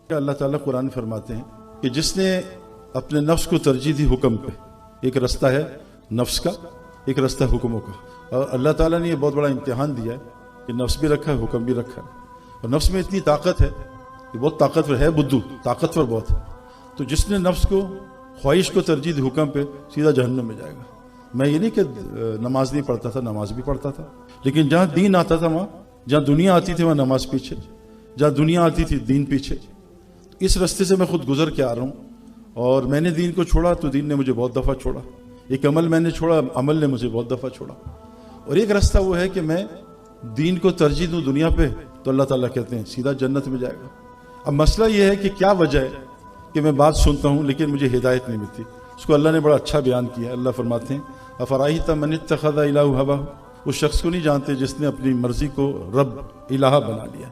अल्लाह ताला कुरान फरमाते हैं कि जिसने अपने नफ्स को तरजीह दी हुक्म पे, एक रास्ता है नफ्स का, एक रास्ता है हुक्मों का। और अल्लाह ताला ने ये बहुत बड़ा इम्तिहान दिया है कि नफ्स भी रखा है, हुक्म भी रखा है। और नफ्स में इतनी ताकत है कि बहुत ताकतवर है, बुद्धू ताकतवर बहुत है। तो जिसने नफ्स को ख्वाहिश को तरजीह दी हुक्म पे, सीधा जहन्नम में जाएगा। मैं ये नहीं कि नमाज नहीं पढ़ता था, नमाज भी पढ़ता था, लेकिन जहाँ दीन आता था वहाँ, जहाँ दुनिया आती थी वहाँ नमाज पीछे, जहाँ दुनिया आती थी दीन पीछे। इस रास्ते से मैं खुद गुजर के आ रहा हूँ। और मैंने दीन को छोड़ा तो दीन ने मुझे बहुत दफ़ा छोड़ा। एक अमल मैंने छोड़ा, अमल ने मुझे बहुत दफ़ा छोड़ा। और एक रास्ता वो है कि मैं दीन को तरजीह दूँ दुनिया पे, तो अल्लाह ताला कहते हैं सीधा जन्नत में जाएगा। अब मसला ये है कि क्या वजह है कि मैं बात सुनता हूँ लेकिन मुझे हिदायत नहीं मिलती। उसको अल्लाह ने बड़ा अच्छा बयान किया। अल्लाह फरमाते हैं अफराइता मन इत्तखज़ इलाहु हवाहु, उस शख्स को नहीं जानते जिसने अपनी मर्जी को रब इलाहा बना लिया,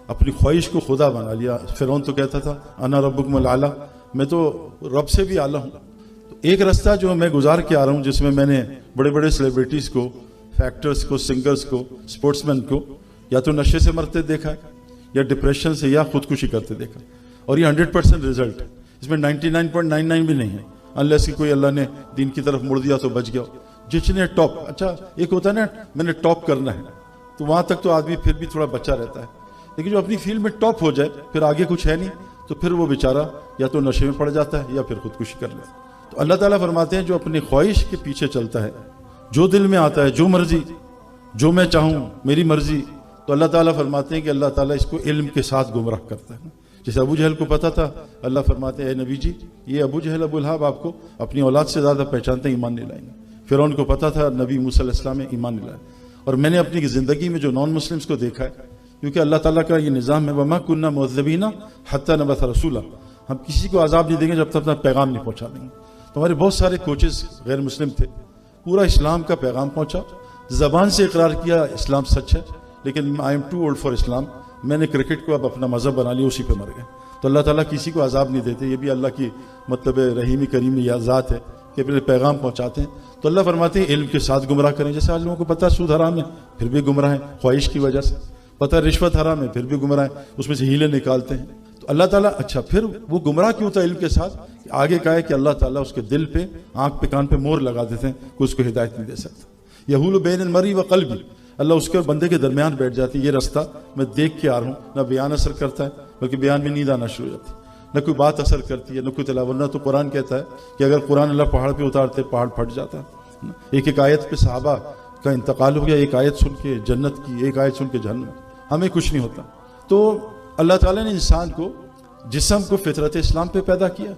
अपनी ख्वाहिश को खुदा बना लिया। फिरौन तो कहता था अना रब्बुकुमुल आला, मैं तो रब से भी आला हूँ। तो एक रास्ता जो मैं गुजार के आ रहा हूँ, जिसमें मैंने बड़े बड़े सेलिब्रिटीज़ को, फैक्टर्स को, सिंगर्स को, स्पोर्ट्समैन को या तो नशे से मरते देखा है, या डिप्रेशन से, या खुदकुशी करते देखा। और ये 100% रिजल्ट है, इसमें 99.99 भी नहीं है, अनलेस कि कोई अल्लाह ने दीन की तरफ मुड़ दिया तो बच गया। जिसने टॉप, अच्छा एक होता है ना मैंने टॉप करना है, तो वहाँ तक तो आदमी फिर भी थोड़ा बचा रहता है। लेकिन जो अपनी फील्ड में टॉप हो जाए, फिर आगे कुछ है नहीं, तो फिर वो बेचारा या तो नशे में पड़ जाता है या फिर खुदकुशी कर लेता है। तो अल्लाह ताला फरमाते हैं जो अपनी ख्वाहिश के पीछे चलता है, जो दिल में आता है, जो मर्जी, जो मैं चाहूँ मेरी मर्जी, तो अल्लाह ताला फरमाते हैं कि अल्लाह ताला इसको इल्म के साथ गुमराह करता है। जैसे अबू जहल को पता था, अल्लाह फरमाते हैं नबी जी ये अबू जहल अबू लहब आपको अपनी औलाद से ज़्यादा पहचानते हैं, ईमान नहीं लाएंगे। फिरौन को पता था नबी मूसा अलैहिस्सलाम में ईमान नहीं लाए। और मैंने अपनी ज़िंदगी में जो नॉन मुस्लिम्स को देखा है, क्योंकि अल्लाह ताला का ये निज़ाम है वमा कुन्ना मुअज़्ज़बीना हत्ता नबअसा रसूला, हम किसी को अज़ाब नहीं देंगे जब तक अपना पैगाम नहीं पहुँचा देंगे। तो हमारे बहुत सारे कोचेस गैर मुस्लिम थे, पूरा इस्लाम का पैगाम पहुँचा, ज़बान से इकरार किया इस्लाम सच है, लेकिन I am too old for Islam, मैंने क्रिकेट को अब अपना मज़हब बना लिया, उसी पे मर गए। तो अल्लाह ताला किसी को अज़ाब नहीं देते, ये भी अल्लाह की मतलब रहीमी करीमी या ज़ात है कि अपने पैगाम पहुँचाते हैं। तो अल्लाह फरमाते हैं इल्म के साथ गुमराह करें। जैसे आज लोगों को पता है सूद हराम है, फिर भी गुमराह है ख्वाहिश की वजह से, पता है रिश्वत हराम है, फिर भी गुमराह है, उसमें से हीले निकालते हैं। तो अल्लाह ताला, अच्छा फिर वो गुमराह क्यों था इल्म के साथ? आगे कहा है कि अल्लाह ताला उसके दिल पे, आँख पे, कान पे मोहर लगा देते हैं कि उसको हिदायत नहीं दे सकता। यहूलु बैनल मरी व क़ल्बी, अल्लाह उसके और बंदे के दरमियान बैठ जाती है। ये रास्ता मैं देख के आ रहा हूँ, ना बयान असर करता है, बल्कि बयान में नींद आना शुरू हो जाती है, न कोई बात असर करती है, न कोई तिलावत। ना तो कुरान कहता है कि अगर कुरान अल्लाह पहाड़ पे उतारते पहाड़ फट जाता है। एक एक आयत पे सहाबा का इंतकाल हो गया, एक आयत सुन के जन्नत की, एक आयत सुन के जहन्नम, हमें कुछ नहीं होता। तो अल्लाह ताला ने इंसान को, जिस्म को फितरत इस्लाम पे पैदा किया।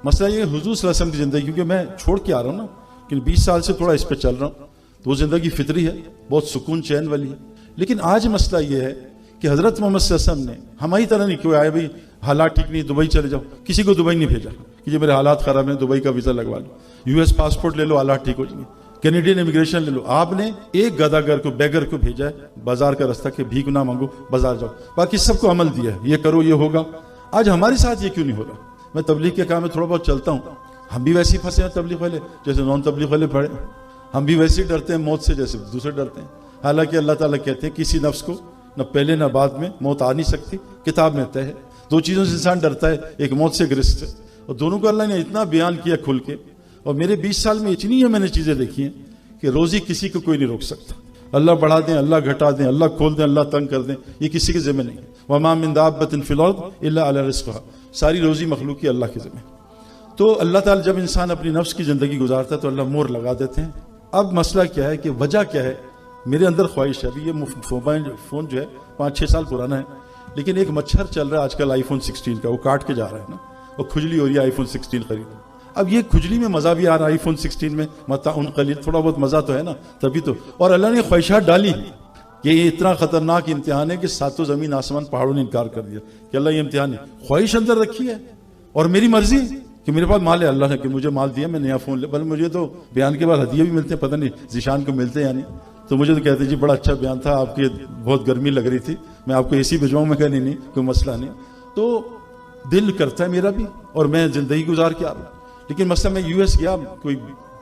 मसला ये हुजूर सल्लल्लाहु अलैहि वसल्लम की ज़िंदगी, क्योंकि मैं छोड़ के आ रहा हूँ ना, लेकिन 20 साल से थोड़ा इस पर चल रहा हूँ, तो वो ज़िंदगी फितरी है, बहुत सुकून चैन वाली है। लेकिन आज मसला ये है कि हज़रत मोहम्मद सल्लल्लाहु अलैहि वसल्लम ने हमारी तरह नहीं, क्यों आए भाई हालात ठीक नहीं दुबई चले जाओ, किसी को दुबई नहीं भेजा कि ये मेरे हालात ख़राब हैं दुबई का वीज़ा लगवा लो, यूएस पासपोर्ट ले लो हालात ठीक हो जाएंगे, कैनेडियन इमिग्रेशन ले लो। आपने एक गदागर को, बेगर को भेजा है बाजार का रास्ता के भीख ना मांगो, बाजार जाओ, बाकी सबको अमल दिया है ये करो ये होगा। आज हमारे साथ ये क्यों नहीं होगा? मैं तबलीग के काम में थोड़ा बहुत चलता हूँ, हम भी वैसे ही फंसे हैं तबलीग वाले जैसे नॉन तबलीग वाले पड़े, हम भी वैसे ही डरते हैं मौत से जैसे दूसरे डरते हैं। हालांकि अल्लाह ताला कहते हैं किसी नफ्स को न पहले न बाद में मौत आ नहीं सकती, किताब में तय है। दो चीज़ों से इंसान डरता है, एक मौत से ग्रस्त है, और दोनों को अल्लाह ने इतना बयान किया खुल के। और मेरे 20 साल में इतनी है मैंने चीज़ें देखी हैं कि रोज़ी किसी को कोई नहीं रोक सकता। अल्लाह बढ़ा दें, अल्लाह घटा दें, अल्लाह खोल दें, अल्लाह तंग कर दें, ये किसी के ज़िम्मे नहीं है। वमा मिन दाब्बतिन फिल अर्द इल्ला अला रिज़्क़िहा, सारी रोज़ी मखलूक की अल्लाह के ज़िम्मे। तो अल्लाह ताला जब इंसान अपनी नफ्स की ज़िंदगी गुजारता है तो अल्लाह मोहर लगा देते हैं। अब मसला क्या है कि वजह क्या है? मेरे अंदर ख्वाहिश है। अभी ये मोबाइल फ़ोन जो है 5-6 साल पुराना है, लेकिन एक मच्छर चल रहा है आजकल आईफोन 16 का, वो काट के जा रहा है ना, और खुजली हो रही है आईफोन 16 खरीदो। अब ये खुजली में मज़ा भी आ रहा है आईफोन 16 में, मताउन क़लील, थोड़ा बहुत मज़ा तो है ना, तभी तो। और अल्लाह ने ख्वाहिशात डाली कि ये इतना ख़तरनाक इम्तिहान है कि सातों ज़मीन आसमान पहाड़ों ने इनकार कर दिया कि अल्लाह ये इम्तिहान है। ख्वाहिश अंदर रखी है और मेरी मर्जी कि मेरे पास माल है, अल्लाह ने कि मुझे माल दिया, मैं नया फ़ोन ले, बल्कि मुझे तो बयान के बाद हदिये भी मिलते हैं, पता नहीं ज़ीशान को मिलते हैं या नहीं। तो मुझे तो कहते जी बड़ा अच्छा बयान था, आपकी बहुत गर्मी लग रही थी, मैं आपको एसी भिजवाऊँ। मैं कहा नहीं कोई मसला नहीं। तो दिल करता है मेरा भी, और मैं ज़िंदगी गुजार के आ रहा हूँ। लेकिन मसला मैं यूएस गया कोई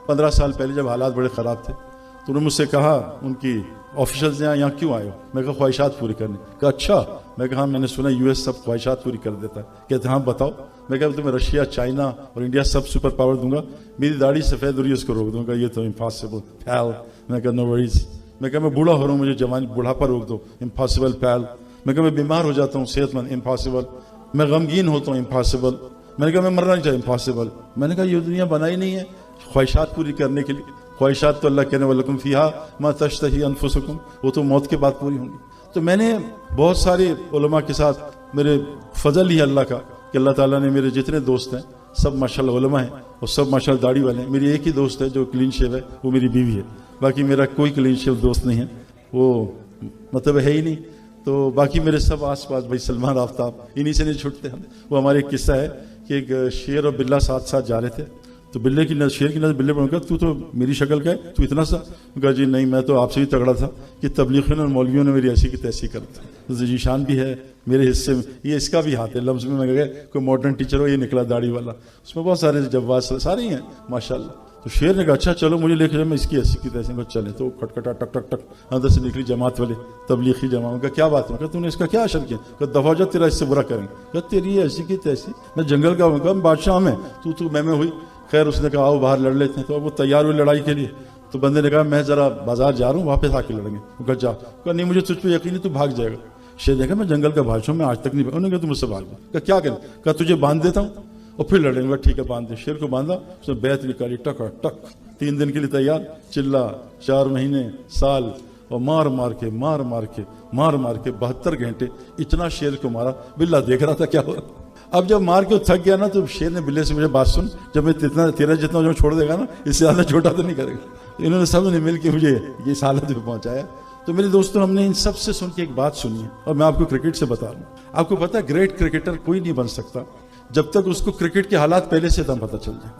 15 साल पहले, जब हालात बड़े ख़राब थे, तो उन्होंने मुझसे कहा, उनकी ऑफिशियल्स यहाँ क्यों आए हो? मैं कहा ख्वाहिशात पूरी करने। कहा अच्छा। मैं कहा हाँ, मैंने सुना यूएस सब ख्वाहिशात पूरी कर देता है। कहते हाँ बताओ। मैं कहा तुम्हें रशिया, चाइना और इंडिया सब सुपर पावर दूंगा, मेरी दाढ़ी सफ़ेद हो रही है उसको रोक दूंगा, ये तो इम्पॉसिबल पैल। मैं कहा नो वरीज। मैं कहा मैं बूढ़ा हो रहा हूँ, मुझे जवानी बुढ़ापा रोक दो, इम्पॉसिबल पैल। मैं कहा मैं बीमार हो जाता हूँ सेहतमंद, इम्पॉसिबल। मैं गमगीन होता हूँ, इम्पॉसिबल। मैंने कहा मैं मरना नहीं चाहिए, इम्पॉसिबल। मैंने कहा ये दुनिया बनाई नहीं है ख्वाहिशात पूरी करने के लिए। ख्वाहिशात तो अल्लाह कहने वलकुम फीहा मा तश्तही अनफुसुकुम, वो तो मौत के बाद पूरी होंगी। तो मैंने बहुत सारे उलमा के साथ मेरे फजल ही अल्लाह का कि अल्लाह ताला ने मेरे जितने दोस्त हैं सब माशाल्लाह उलमा हैं और सब माशाल्लाह दाढ़ी वाले हैं। मेरी एक ही दोस्त है जो क्लीन शेव है, वो मेरी बीवी है। बाकी मेरा कोई क्लीन शेव दोस्त नहीं है, वो मतलब है ही नहीं। तो बाकी मेरे सब आस पास भाई सलमान आफ्ताब, इन्हीं से नहीं छूटते हम। वो हमारे एक किस्सा है कि एक शेर और बिल्ला साथ साथ जा रहे थे, तो बिल्ले की नजर, शेर की नजर बिल्ले पर, तू तो मेरी शक्ल का है, तू इतना सा। कहा जी नहीं, मैं तो आपसे भी तगड़ा था कि तबलीगियों और मौलवियों ने मेरी ऐसी की तैसी कर दी। तो जीशान भी है मेरे हिस्से में, ये इसका भी हाथ है लफ्ज में। मैं गया कोई मॉडर्न टीचर हो, ये निकला दाढ़ी वाला, उसमें बहुत सारे जवाब सारे ही हैं माशाल्लाह। तो शेर ने कहा अच्छा चलो मुझे लेकर मैं इसकी ऐसी की तैसी। चले तो खटखटा टक टक टक अंदर से निकली जमात वाले, तबलीगी जमात। का क्या बात है? कहा तूने इसका क्या असर किया? कहा दफा जा, तेरा इससे बुरा करेंगे। कहा तेरी ऐसी की तैसी, मैं जंगल का हूँ, बादशाह में तू मैं हुई। खैर उसने कहा आओ बाहर लड़ लेते हैं। तो वो तैयार हुए लड़ाई के लिए। तो बंदे ने कहा मैं जरा बाजार जा रहा हूँ, वापस आके लड़ेंगे। वो कहा जा। कहा नहीं मुझे तुझ पर यकीन नहीं, तू भाग जाएगा। शेर देखा मैं जंगल का बादशाह, मैं आज तक नहीं। उन्होंने कहा तू मुझसे भाग। कहा क्या करें? कहा तुझे बांध देता हूँ और फिर लड़ेंगे। ठीक है बांध दे। शेर को बांधा, उसने बैत निकाली, टक टक 3 दिन के लिए तैयार। चिल्ला 4 महीने, साल, और मार मार के 72 घंटे इतना शेर को मारा। बिल्ला देख रहा था क्या हो रहा। अब जब मार के थक गया ना, तो शेर ने बिल्ले से मुझे बात सुन, जब मैं तेरा जितना जो छोड़ देगा ना, इससे ज्यादा छोटा तो नहीं करेगा। इन्होंने सब ने मिल के मुझे ये इस हालत में पहुंचाया। तो मेरे दोस्तों हमने इन सब से सुन के एक बात सुनी है, और मैं आपको क्रिकेट से बता रहा हूँ। आपको पता है ग्रेट क्रिकेटर कोई नहीं बन सकता जब तक उसको क्रिकेट के हालात पहले से तब पता चल जाए।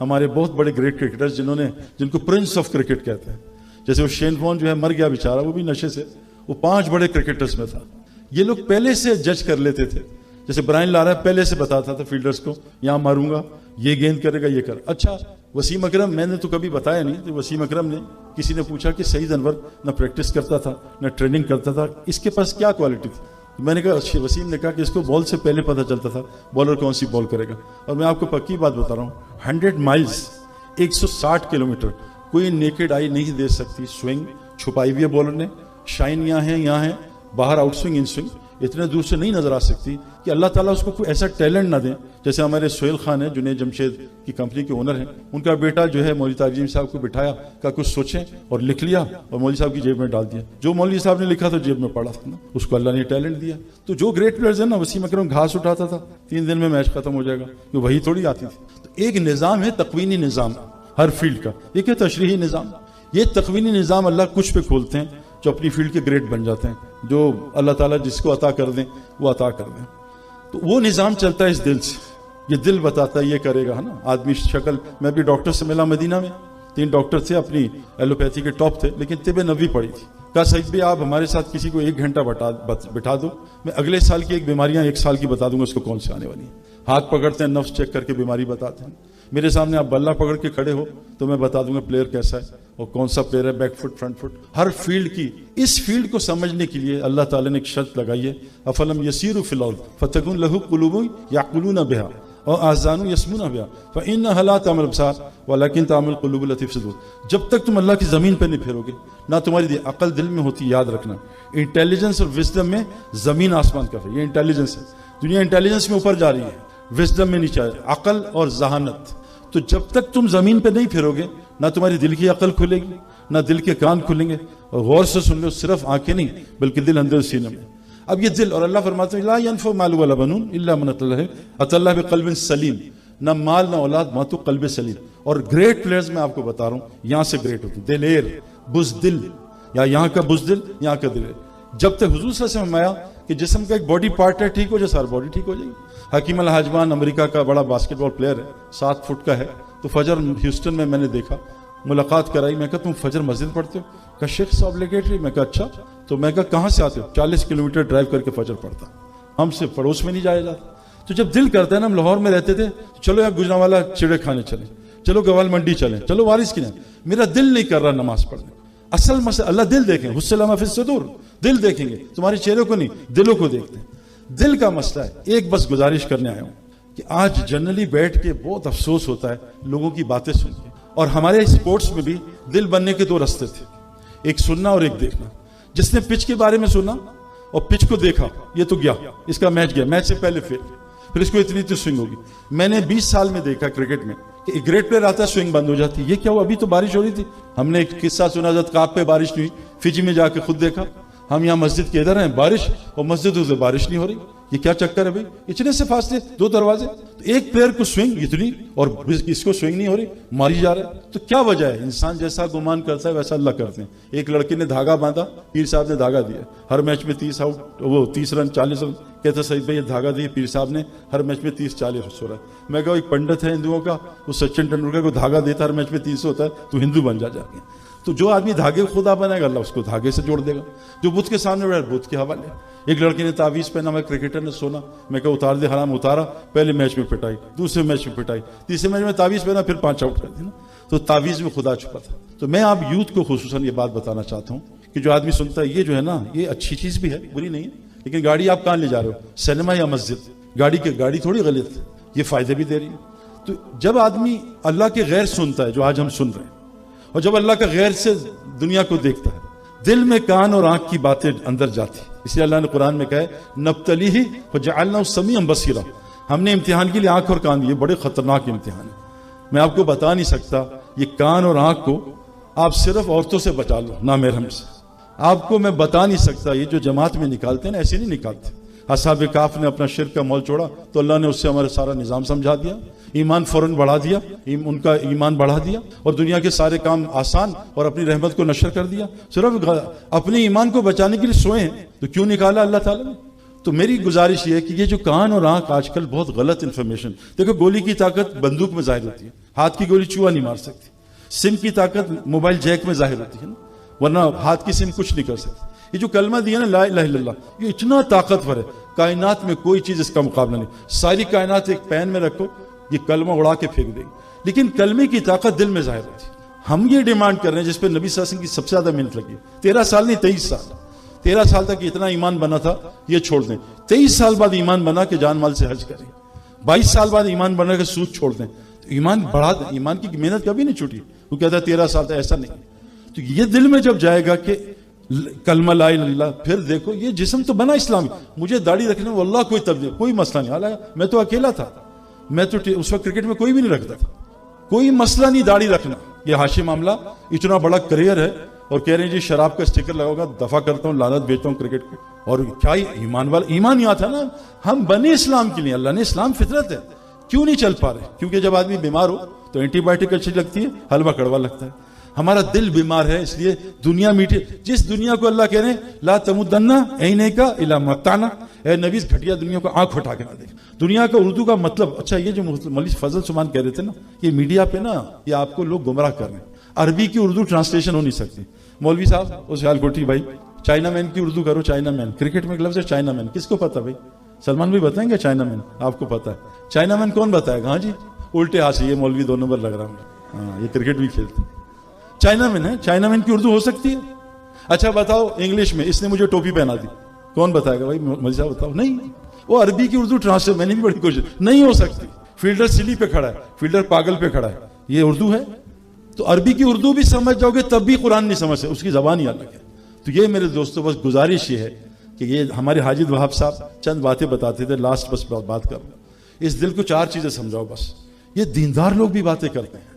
हमारे बहुत बड़े ग्रेट क्रिकेटर्स जिनको प्रिंस ऑफ क्रिकेट कहते हैं, जैसे वो शेन वॉर्न जो है मर गया बेचारा, वो भी नशे से, वो 5 बड़े क्रिकेटर्स में था। ये लोग पहले से जज कर लेते थे। जैसे ब्रायन लारा पहले से बताता था फील्डर्स को, यहां मारूंगा, ये गेंद करेगा, ये कर। अच्छा वसीम अकरम, मैंने तो कभी बताया नहीं, तो वसीम अकरम ने, किसी ने पूछा कि सईद अनवर न प्रैक्टिस करता था न ट्रेनिंग करता था, इसके पास क्या क्वालिटी थी? मैंने कहा, वसीम ने कहा कि इसको बॉल से पहले पता चलता था बॉलर कौन सी बॉल करेगा। और मैं आपको पक्की बात बता रहा हूँ, 100 माइल्स 160 किलोमीटर कोई नेकेड आई नहीं दे सकती स्विंग छुपाई हुई है बॉलर ने। शाइन यहाँ है, बाहर आउट स्विंग इन स्विंग इतने दूर से नहीं नजर आ सकती कि अल्लाह ताला उसको कोई ऐसा टैलेंट ना दे। जैसे हमारे सोहेल खान है, जुनैद जमशेद की कंपनी के ओनर हैं, उनका बेटा जो है मौलवी ताजिम साहब को बिठाया, का कुछ सोचें और लिख लिया और मौलवी साहब की जेब में डाल दिया। जो मौलवी साहब ने लिखा था जेब में पड़ा था ना, उसको अल्लाह ने टैलेंट दिया। तो जो ग्रेट प्लेयर्स है ना, वसीम अकरम घास उठाता था, 3 दिन में मैच खत्म हो जाएगा, तो वही थोड़ी आती थी। तो एक निज़ाम है तकवीनी निज़ाम हर फील्ड का, एक है तशरीही निज़ाम। ये तकवीनी निज़ाम अल्लाह कुछ पे खोलते हैं जो अपनी फील्ड के ग्रेट बन जाते हैं, जो अल्लाह ताला जिसको अता कर दें वो अता कर दें। तो वो निज़ाम चलता है इस दिल से, ये दिल बताता है ये करेगा, है ना। आदमी शक्ल, मैं भी डॉक्टर से मिला मदीना में, 3 डॉक्टर थे, अपनी एलोपैथी के टॉप थे, लेकिन तिब नबी पड़ी थी। कहा सईद भी आप हमारे साथ किसी को 1 घंटा बिठा दो, मैं अगले साल की एक बीमारियां 1 साल की बता दूंगा उसको कौन सी आने वाली है। हाथ पकड़ते हैं, नफ्स चेक करके बीमारी बताते हैं। मेरे सामने आप बल्ला पकड़ के खड़े हो तो मैं बता दूंगा प्लेयर कैसा है और कौन सा प्लेयर है, बैक फुट फ्रंट फुट, हर फील्ड की। इस फील्ड को समझने के लिए अल्लाह ताला ने एक शर्त लगाई है, अफलम यसीरु फिल अर्द फतकुन लहु कुलूबुन याकुलूना बिहा और आज़ानु यसमुना बिहा फइन्नहा ला तअमल अबसार वलाकिन तअमल कुलूबुल लती फी सुदूर। जब तक तुम अल्लाह की जमीन पर नहीं फिरोगे ना तुम्हारी अकल दिल में होती, याद रखना। इंटेलिजेंस और विजडम में जमीन आसमान का है, ये इंटेलिजेंस है। दुनिया इंटेलिजेंस में ऊपर जा रही है, विजडम में नीचे, अकल और जहानत। तो जब तक तुम जमीन पे नहीं फिरोगे ना तुम्हारी दिल की अकल खुलेगी, ना दिल के कान खुलेंगे। और गौर से सुन लो, सिर्फ आंखें नहीं बल्कि दिल अंदर सीने में। अब ये दिल, और अल्लाह फरमाते हैं ला यनफउ मालु वला बनून इल्ला मन अतल्लाह बिक़ल्बिन सलीम, ना माल ना औलाद मातु क़ल्ब सलीम। और ग्रेट प्लेयर्स मैं आपको बता रहा हूं, यहां से ग्रेट होते, दिलेर बुज़दिल, या यहां का बुज़दिल यहां का दिल। जब तक हुजूर सल्लल्लाहु अलैहि वसल्लम आया कि जिस्म का एक बॉडी पार्ट है, ठीक हो जाए सारी बॉडी ठीक हो जाएगी। हकीम अल हाजवान अमेरिका का बड़ा बास्केटबॉल प्लेयर है, 7 फुट का है। तो फजर ह्यूस्टन में मैंने देखा, मुलाकात कराई, मैं कहा तुम फजर मस्जिद पढ़ते हो? कहा शेख साहब ऑब्लिगेटरी। मैं कहा अच्छा। तो मैं कहा कहाँ से आते हो? 40 किलोमीटर ड्राइव करके फजर पढ़ता, हमसे पड़ोस में नहीं जाया जाता। तो जब दिल करता है ना, हम लाहौर में रहते थे, चलो यार गुजरांवाला चिड़े खाने चले, चलो गवाल मंडी चले, चलो वारिस की नहीं, मेरा दिल नहीं कर रहा नमाज पढ़ने। असल मसला अल्लाह दिल देखेंगे, हुस्सलामा फिस सुदूर, दिल देखेंगे, तुम्हारे चेहरे को नहीं, दिलों को देखते हैं। दिल का मसला है। एक बस गुजारिश करने आया हूं कि आज जनरली बैठ के बहुत अफसोस होता है लोगों की बातें सुन के, और हमारे स्पोर्ट्स में भी दिल बनने के दो रास्ते थे, एक सुनना और एक देखना। जिसने पिच के बारे में सुना और पिच को देखा, ये तो गया, इसका मैच गया, मैच से पहले फिर इसको इतनी तो स्विंग होगी। मैंने 20 साल में देखा क्रिकेट में कि एक ग्रेट प्लेयर आता है, स्विंग बंद हो जाती है। ये क्या हुआ? अभी तो बारिश हो रही थी। हमने एक किस्सा सुना, जब काब पे बारिश नहीं हुई, फिजी में जाके खुद देखा। हम यहाँ मस्जिद के इधर हैं, बारिश, और मस्जिद से बारिश नहीं हो रही। ये क्या चक्कर है भाई? इतने से फासले, 2 दरवाजे, तो एक प्लेयर को स्विंग इतनी और इसको स्विंग नहीं हो रही, मारी जा रहा है। तो क्या वजह है? इंसान जैसा गुमान करता है वैसा अल्लाह करते हैं। एक लड़के ने धागा बांधा, पीर साहब ने धागा दिया, हर मैच में 30 आउट, वो 30 रन 40 रन। कहते सही भाई, ये धागा दिए पीर साहब ने, हर मैच में 30-40 हो रहा है। मैं कहा एक पंडित है हिंदुओं का, वो सचिन तेंदुलकर को धागा देता, हर मैच में 300 होता है, तो हिंदू बन जाके। तो जो आदमी धागे को खुदा बनाएगा, अल्लाह उसको धागे से जोड़ देगा। जो बुत के सामने बैठा, बुत के हवाले। एक लड़के ने तावीज पहना, मैं क्रिकेटर ने सोना, मैं कहा उतार दे, हराम उतारा, पहले मैच में पिटाई, दूसरे मैच में पिटाई, तीसरे मैच में तावीज पहना, फिर 5 आउट कर दी ना। तो तावीज में खुदा छुपा था। तो मैं आप यूथ को खुसूसन ये बात बताना चाहता हूँ कि जो आदमी सुनता है, ये जो है ना, ये अच्छी चीज भी है, बुरी नहीं है, लेकिन गाड़ी आप कहाँ ले जा रहे हो, सिनेमा या मस्जिद? गाड़ी थोड़ी गलत है, ये फायदे भी दे रही है। तो जब आदमी अल्लाह के गैर सुनता है, जो आज हम सुन रहे हैं, और जब अल्लाह का गैर से दुनिया को देखता है, दिल में कान और आंख की बातें अंदर जाती। इसलिए अल्लाह ने कुरान में कहा है, नब्तलीही फजअलनाहु समीअन बसीरा, हमने इम्तिहान के लिए आंख और कान दिए। बड़े खतरनाक इम्तिहान है। मैं आपको बता नहीं सकता, ये कान और आंख को आप सिर्फ औरतों से बचा लो, ना महरम से। आपको मैं बता नहीं सकता, ये जो जमात में निकालते हैं ना, ऐसे नहीं निकालते। असहाब काफ ने अपना शिर्क का मोल छोड़ा तो अल्लाह ने उससे हमारा सारा निजाम समझा दिया, ईमान फौरन बढ़ा दिया, उनका ईमान बढ़ा दिया, और दुनिया के सारे काम आसान, और अपनी रहमत को नशर कर दिया। सिर्फ अपने ईमान को बचाने के लिए सोए हैं, तो क्यों निकाला अल्लाह ताला ने? तो मेरी गुजारिश ये है कि ये जो कान और आंख आजकल बहुत गलत इंफॉर्मेशन, देखो गोली की ताकत बंदूक में जाहिर होती है, हाथ की गोली चूहा नहीं मार सकती। सिम की ताकत मोबाइल जैक में जाहिर होती है ना, वरना हाथ की सिम कुछ नहीं कर सकती। ये जो कलमा दिया ना, ला इलाहा इल्लल्लाह, ये इतना ताकतवर है, कायनात में कोई चीज इसका मुकाबला नहीं। सारी कायनात एक पैन में रखो, ये कलमा उड़ा के फेंक देगी, लेकिन कलमे की ताकत दिल में जाहिर होती है। हम ये डिमांड कर रहे हैं, जिसपे नबी सल्लल्लाहु अलैहि वसल्लम की सबसे ज्यादा मेहनत लगी, 13 साल नहीं 23 साल, 13 साल तक इतना ईमान बना था, ये छोड़ दें। 23 साल बाद ईमान बना के जान माल से हज करें, 22 साल बाद ईमान बना के सूद छोड़ दें, तो ईमान बढ़ा दें। ईमान की मेहनत कभी नहीं छूटी। वो कहता है 13 साल तक, ऐसा नहीं। तो ये दिल में जब जाएगा कि कलमा ला इलाहा इल्लल्लाह, फिर देखो ये जिस्म तो बना इस्लामी, मुझे दाढ़ी रखने में अल्लाह कोई तब्दील, कोई मसला नहीं। हालांकि मैं तो अकेला था, मैं तो उस वक्त क्रिकेट में कोई भी नहीं रखता था, कोई मसला नहीं दाढ़ी रखना। ये हाशी मामला इतना बड़ा करियर है, और कह रहे हैं जी शराब का स्टिकर लगाओगा, दफा करता हूँ, लानत भेजता हूँ क्रिकेट के। और क्या ईमान वाला, ईमान यहाँ था ना, हम बने इस्लाम के लिए, अल्लाह ने इस्लाम फितरत है। क्यों नहीं चल पा रहे? क्योंकि जब आदमी बीमार हो तो एंटीबायोटिक अच्छी लगती है, हलवा कड़वा लगता है। हमारा दिल बीमार है, इसलिए दुनिया मीठी। जिस दुनिया को अल्लाह कह रहे हैं ला तमुद्दन्ना ऐनैका इला मताना, ए नबी घटिया दुनिया को आंख उठा के ना देख। दुनिया का उर्दू का मतलब, अच्छा ये जो मौलवी फजल सुमान कह रहे थे ना, ये मीडिया पे ना, ये आपको लोग गुमराह कर रहे हैं। अरबी की उर्दू ट्रांसलेशन हो नहीं सकती। मौलवी साहब उस सियालकोटी भाई, चाइना मैन की उर्दू करो, चाइना मैन। क्रिकेट में लफ्ज़ है चाइना मैन, किसको पता भाई? सलमान भाई बताएंगे चाइना मैन? आपको पता है चाइना मैन कौन बताएगा? हाँ जी, उल्टे हाथ से ये मौलवी 2 नंबर लग रहा हूँ। हाँ, ये क्रिकेट भी खेलते हैं। चाइना मैन है, चाइना मैन की उर्दू हो सकती है? अच्छा बताओ इंग्लिश में, इसने मुझे टोपी पहना दी, कौन बताएगा भाई? मौलवी साहब बताओ। नहीं, वो अरबी की उर्दू ट्रांसलेट, मैंने भी बड़ी कोशिश, नहीं हो सकती। फील्डर सिली पे खड़ा है, फील्डर पागल पे खड़ा है, ये उर्दू है? तो अरबी की उर्दू भी समझ जाओगे तब भी कुरान नहीं समझ सकते, उसकी जबान ही अलग है। तो ये मेरे दोस्तों बस गुजारिश ये है कि ये हमारे हाजिद वहाब साहब चंद बातें बताते थे, लास्ट बस बात कर, इस दिल को 4 चीजें समझाओ बस। ये दीनदार लोग भी बातें करते हैं,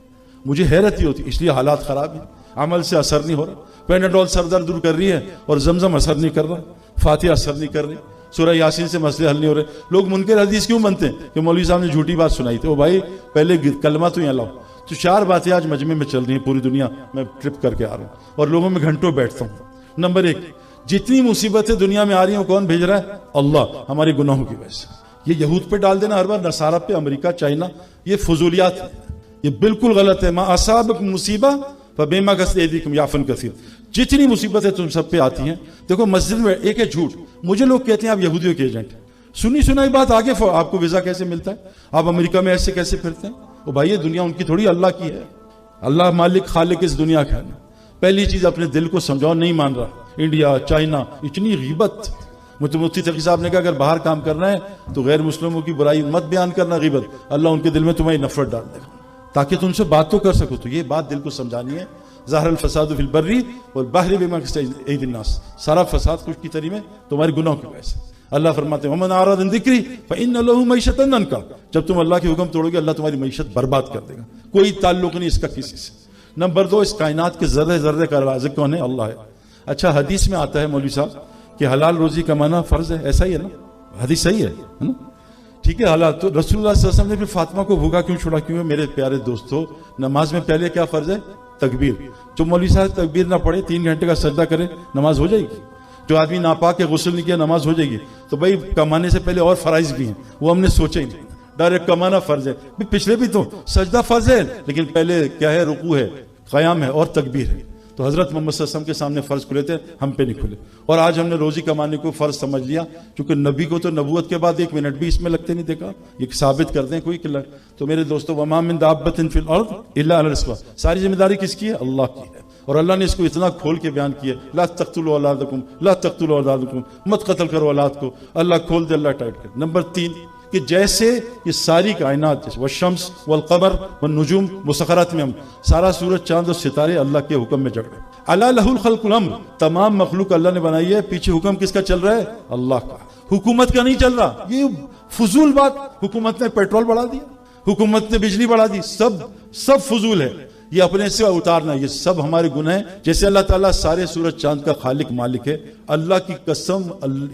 मुझे हैरत ही होती, इसलिए हालात खराब है, अमल से असर नहीं हो रहा। पेनाडोल सरदर्द दूर कर रही है और जमजम असर नहीं कर रहा, फातिहा असर नहीं कर रही, सूरह यासीन से मसले हल नहीं हो रहे। लोग मुनकर हदीस क्यों बनते हैं? कि मौलवी साहब ने झूठी बात सुनाई थी। ओ भाई पहले कलमा तो यहाँ लाओ। तो 4 बातें आज मजमे में चल रही हैं पूरी दुनिया, मैं ट्रिप करके आ रहा हूँ और लोगों में घंटों बैठता हूँ। नंबर 1, जितनी मुसीबतें दुनिया में आ रही हैं कौन भेज रहा है? अल्लाह, हमारे गुनाहों की वजह से। ये यहूद पे डाल देना हर बार, नसारा पे, अमेरिका, चाइना, ये फजूलियात है, ये बिल्कुल गलत है। मा असाबक मुसीबा फबीमा कसदीकुम याफन कसीर, जितनी मुसीबतें तुम सब पे आती हैं। देखो मस्जिद में एक है झूठ, मुझे लोग कहते हैं आप यहूदियों के एजेंट, सुनी सुनाई बात आगे, आपको वीजा कैसे मिलता है? आप अमेरिका में ऐसे कैसे फिरते हैं? ओ भाई ये दुनिया उनकी थोड़ी, अल्लाह की है। अल्लाह मालिक खालिक इस दुनिया का है। पहली चीज अपने दिल को समझाओ, नहीं मान रहा। इंडिया, चाइना, इतनी गीबत। मुफ्ती तकी साहब ने कहा अगर बाहर काम करना है तो गैर मुस्लिमों की बुराई मत बयान करना, गीबत, अल्लाह उनके दिल में तुम्हारी नफरत डाल देगा, ताकि तुमसे बात तो कर सको। तो ये बात दिल को समझानी है। ज़ाहरल फसाद फिल बर्री वल बहरी बिमा कस्बत नास, सारा फसाद कुछ की तरी में तुम्हारे गुनाहों की वजह से। अल्लाह फरमाते हैं वमन आरद अन ज़िक्री फ़इन्न लहू मईशतन दंका, जब तुम अल्लाह के हुक्म तोड़ोगे अल्लाह तुम्हारी मईशत बर्बाद कर देगा। कोई ताल्लुक नहीं इसका किसी से। नंबर 2, इस कायनात के जर्रे जर्रे का राज़िक कौन है? अल्लाह है। अच्छा, हदीस में आता है मौलवी साहब कि हलाल रोजी कमाना फर्ज है, ऐसा ही है ना? हदीस सही है ना? ठीक है, हलाल। तो रसूलुल्लाह सल्लल्लाहु अलैहि वसल्लम ने फिर फातिमा को भूखा क्यों छोड़ा? क्यों? मेरे प्यारे दोस्तों, नमाज में पहले क्या फर्ज है? तकबीर। जो मौलवी साहब तकबीर ना पढ़े, 3 घंटे का सजदा करे, नमाज हो जाएगी? जो आदमी नापाक है, गुस्ल नहीं किया, नमाज हो जाएगी? तो भाई कमाने से पहले और फराइज भी हैं, वो हमने सोचे ही नहीं। डायरेक्ट कमाना फर्ज है, पिछले भी तो सजदा फर्ज है, लेकिन पहले क्या है? रुकू है, क़याम है और तकबीर है। तो हजरत मोहम्मद सल्लल्लाहु अलैहि वसल्लम के सामने फर्ज खुले थे, हम पे नहीं खुले। और आज हमने रोजी कमाने को फर्ज समझ लिया, क्योंकि नबी को तो नबूवत के बाद 1 मिनट भी इसमें लगते नहीं देखा। ये साबित कर दें कोई किला। तो मेरे दोस्तों, वमा मिन दाब्बतिन फिल अर्द इल्ला अला रिज़्क़िहा, सारी जिम्मेदारी किसकी है? अल्लाह की है। और अल्लाह ने इसको इतना खोल के बयान किया, ला तक़्तुलू औलादकुम, ला तक़्तुलू औलादकुम, मत कत्ल करो औलाद को। अल्लाह खोल दे, अल्लाह टाइट कर। नंबर 3 कि जैसे ये सारी कायनात, जैसे वह शम्स वल कमर व नुजूम मुसख्खरात में, हम सारा सूरज चांद और सितारे अल्लाह के हुक्म में झगड़े। अला लहुल खल्कुल अम्र, तमाम मखलूक अल्लाह ने बनाई है, पीछे हुक्म किसका चल रहा है? अल्लाह का। हुकूमत का नहीं चल रहा। ये फजूल बात। हुकूमत ने पेट्रोल बढ़ा दिया, हुकूमत ने बिजली बढ़ा दी, सब फजूल है। ये अपने से उतारना, ये सब हमारे गुनाह हैं। जैसे अल्लाह ताला सारे सूरज चांद का खालिक मालिक है, अल्लाह की कसम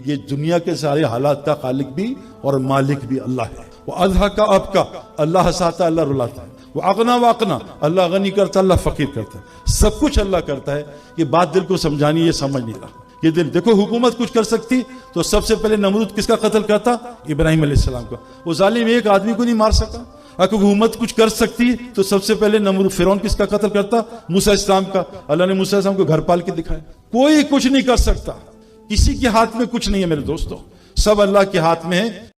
ये दुनिया के सारे हालात का खालिक भी और मालिक भी अल्लाह है। वो अल्लाह का अब का, अल्लाह हंसाता, अल्लाह रुलाता है। वो अगना वाकना, अल्लाह गनी करता, अल्लाह फकीर करता है। सब कुछ अल्लाह करता है। ये बात दिल को समझानी, ये समझ नहीं रहा। ये दिल देखो, हुकूमत कुछ कर सकती तो सबसे पहले नमरूद किसका कत्ल करता? इब्राहिम अलैहिस्सलाम का। वो जालिम एक आदमी को नहीं मार सका। अगर हुकूमत कुछ कर सकती तो सबसे पहले नमरूद फिरौन किसका कत्ल करता? मूसा इस्लाम का। अल्लाह ने मूसा इस्लाम को घर पाल के दिखाया। कोई कुछ नहीं कर सकता, किसी के हाथ में कुछ नहीं है मेरे दोस्तों, सब अल्लाह के हाथ में है।